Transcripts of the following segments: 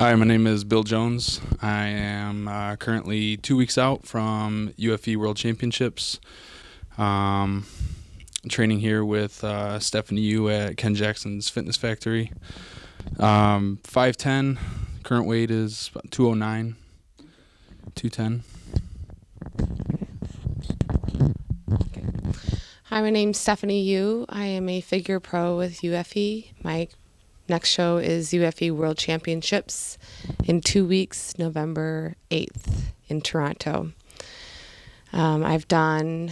Hi, my name is Bill Jones. I am currently 2 weeks out from UFE World Championships. Um, Training here with Stephanie Yu at Ken Jackson's Fitness Factory. 5'10", current weight is about 209, 210. Hi, my name's Stephanie Yu. I am a figure pro with UFE. My next show is UFE World Championships in 2 weeks, November 8th in Toronto. I've been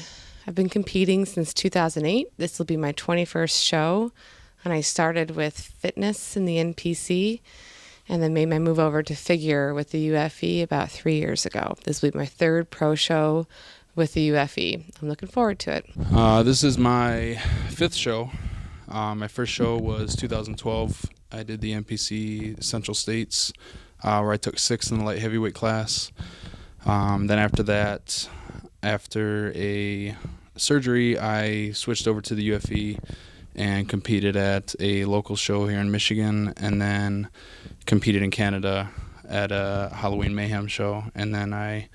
competing since 2008. This will be my 21st show, and I started with fitness in the NPC and then made my move over to figure with the UFE about 3 years ago. This will be my third pro show with the UFE. I'm looking forward to it. This is my fifth show. My first show was 2012. I did the NPC Central States, where I took sixth in the light heavyweight class. Then after that, after a surgery, I switched over to the UFE and competed at a local show here in Michigan, and then competed in Canada at a Halloween Mayhem show. And then I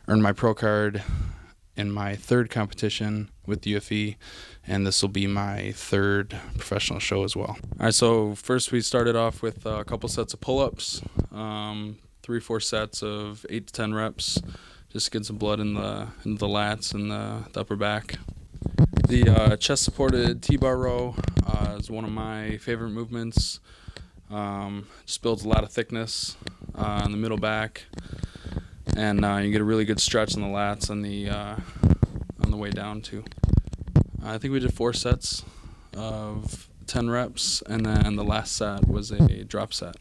earned my pro card in my third competition with UFE, and this will be my third professional show as well. All right, so first we started off with a couple sets of pull-ups, 3-4 sets of 8 to 10 reps, just to get some blood in the lats and the upper back. The chest-supported T-bar row is one of my favorite movements. Just builds a lot of thickness in the middle back, and you get a really good stretch in the lats on the way down too. I think we did 4 sets of 10 reps, and then the last set was a drop set.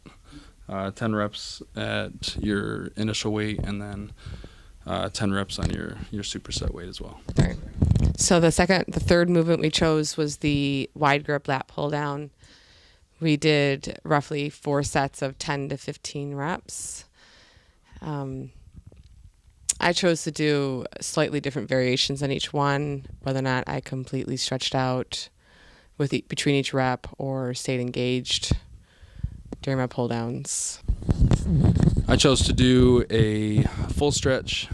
10 reps at your initial weight, and then 10 reps on your superset weight as well. All right. So the third movement we chose was the wide grip lat pull down. We did roughly 4 sets of 10 to 15 reps. I chose to do slightly different variations on each one, whether or not I completely stretched out between each rep or stayed engaged during my pull downs. I chose to do a full stretch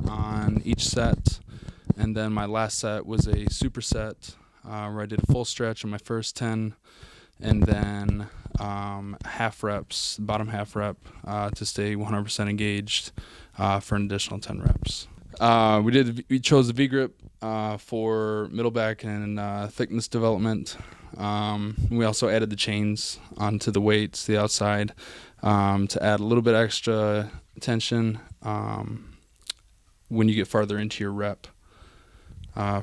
on each set, and then my last set was a superset where I did a full stretch on my first 10, and then half reps, bottom half rep, to stay 100% engaged for an additional 10 reps. We chose the V-grip for middle back and thickness development. We also added the chains onto the weights, the outside, to add a little bit extra tension when you get farther into your rep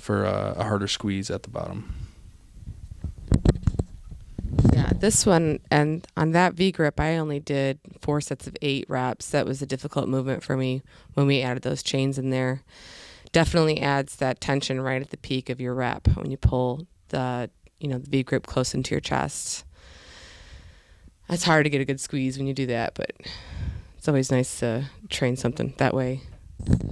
for a harder squeeze at the bottom. Yeah, this one, and on that V-grip, I only did 4 sets of 8 reps. That was a difficult movement for me when we added those chains in there. Definitely adds that tension right at the peak of your rep when you pull the V-grip close into your chest. It's hard to get a good squeeze when you do that, but it's always nice to train something that way.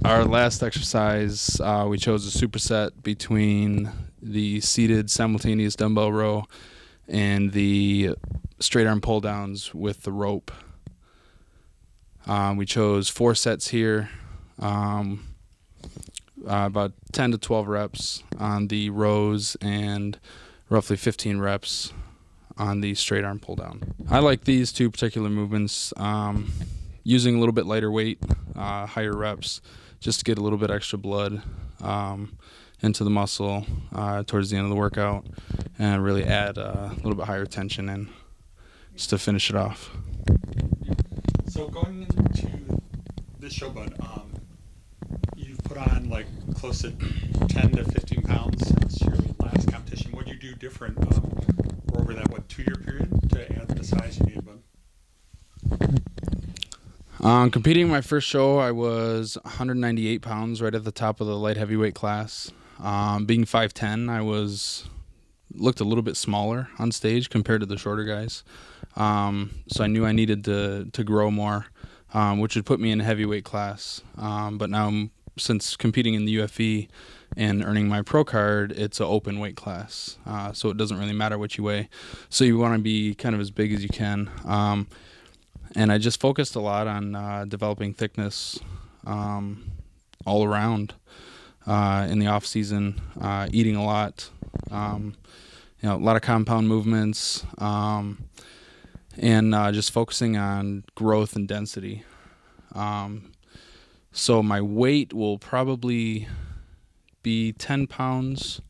Our last exercise, we chose a superset between the seated simultaneous dumbbell row and the straight arm pull downs with the rope. We chose 4 sets here, about 10 to 12 reps on the rows and roughly 15 reps on the straight arm pull down. I like these 2 particular movements, using a little bit lighter weight, higher reps, just to get a little bit extra blood into the muscle towards the end of the workout, and really add a little bit higher tension in just to finish it off. So going into this show, bud, you've put on like close to 10 to 15 pounds since your last competition. What do you do different over that 2-year period to add the size you need, bud? Competing in my first show, I was 198 pounds, right at the top of the light heavyweight class. Being 5'10", I looked a little bit smaller on stage compared to the shorter guys. So I knew I needed to grow more, which would put me in a heavyweight class. But now, since competing in the UFE and earning my pro card, it's an open weight class. So it doesn't really matter what you weigh. So you want to be kind of as big as you can. And I just focused a lot on developing thickness all around in the off season, eating a lot, a lot of compound movements, and just focusing on growth and density. So my weight will probably be 10 pounds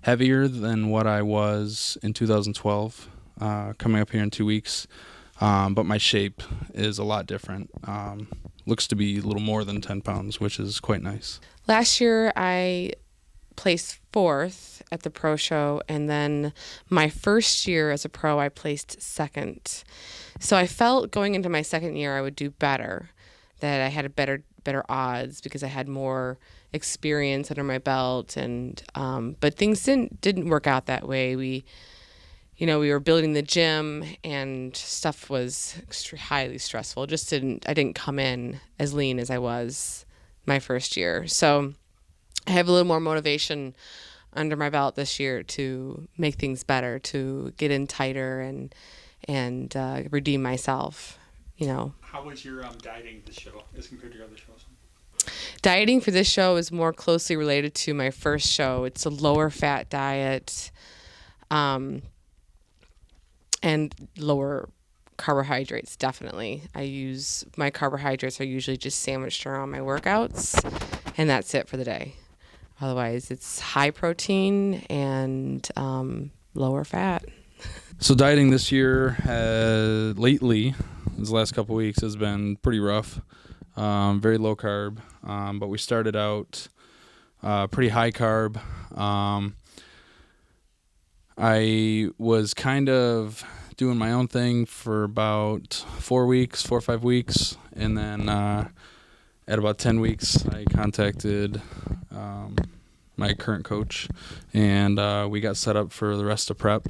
heavier than what I was in 2012, coming up here in 2 weeks. But my shape is a lot different. Looks to be a little more than 10 pounds, which is quite nice. Last year, I placed 4th at the pro show, and then my first year as a pro, I placed 2nd. So I felt going into my second year I would do better, that I had a better odds because I had more experience under my belt, and but things didn't work out that way. We were building the gym, and stuff was highly stressful. I didn't come in as lean as I was my first year. So I have a little more motivation under my belt this year to make things better, to get in tighter and redeem myself. How was your dieting this show as compared to your other shows? Dieting for this show is more closely related to my first show. It's a lower fat diet. And lower carbohydrates, definitely. My carbohydrates are usually just sandwiched around my workouts, and that's it for the day. Otherwise, it's high protein and lower fat. So dieting this year lately, these last couple weeks, has been pretty rough. Very low carb, but we started out pretty high carb. I was kind of doing my own thing for about 4 or 5 weeks, and then at about 10 weeks, I contacted my current coach, and we got set up for the rest of prep.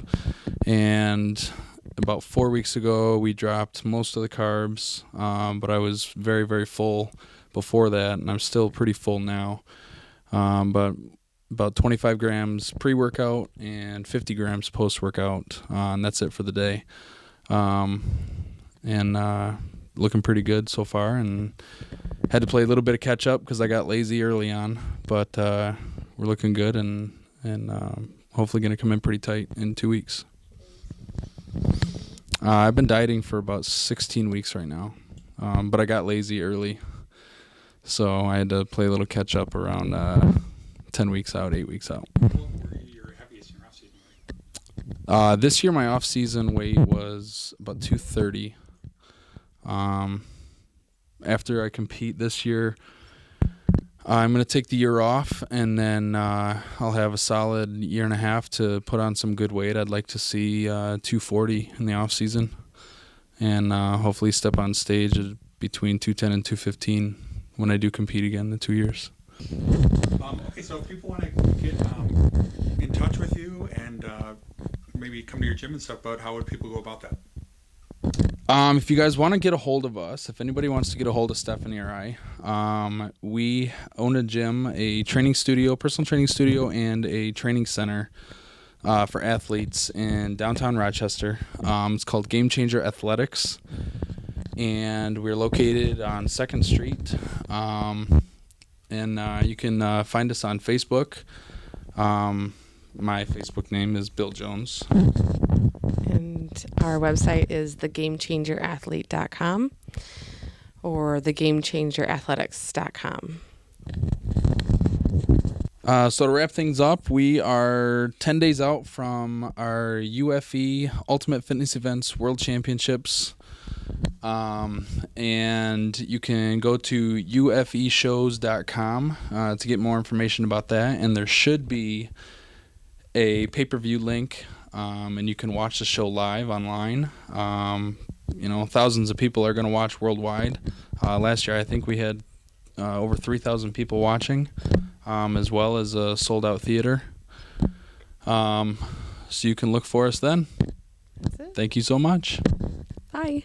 And about 4 weeks ago, we dropped most of the carbs, but I was very, very full before that, and I'm still pretty full now. But about 25 grams pre-workout and 50 grams post-workout, and that's it for the day. And looking pretty good so far, and had to play a little bit of catch-up because I got lazy early on, but we're looking good, and hopefully going to come in pretty tight in 2 weeks. I've been dieting for about 16 weeks right now, but I got lazy early, so I had to play a little catch-up around 10 weeks out, 8 weeks out. What were your heaviest in your off-season weight? This year, my off-season weight was about 230. After I compete this year, I'm going to take the year off, and then I'll have a solid year and a half to put on some good weight. I'd like to see 240 in the off-season, and hopefully step on stage at between 210 and 215 when I do compete again in 2 years. Okay, so if people want to get in touch with you and maybe come to your gym and stuff, but how would people go about that? If you guys want to get a hold of us, if anybody wants to get a hold of Stephanie or I, we own a gym, a training studio, personal training studio, and a training center for athletes in downtown Rochester. It's called Game Changer Athletics, and we're located on 2nd Street. And you can find us on Facebook. My Facebook name is Bill Jones. And our website is thegamechangerathlete.com or thegamechangerathletics.com. So to wrap things up, we are 10 days out from our UFE Ultimate Fitness Events World Championships. And you can go to ufeshows.com to get more information about that. And there should be a pay-per-view link, and you can watch the show live online. Thousands of people are going to watch worldwide. Last year, I think we had over 3,000 people watching, as well as a sold-out theater. So you can look for us then. That's it. Thank you so much. Bye.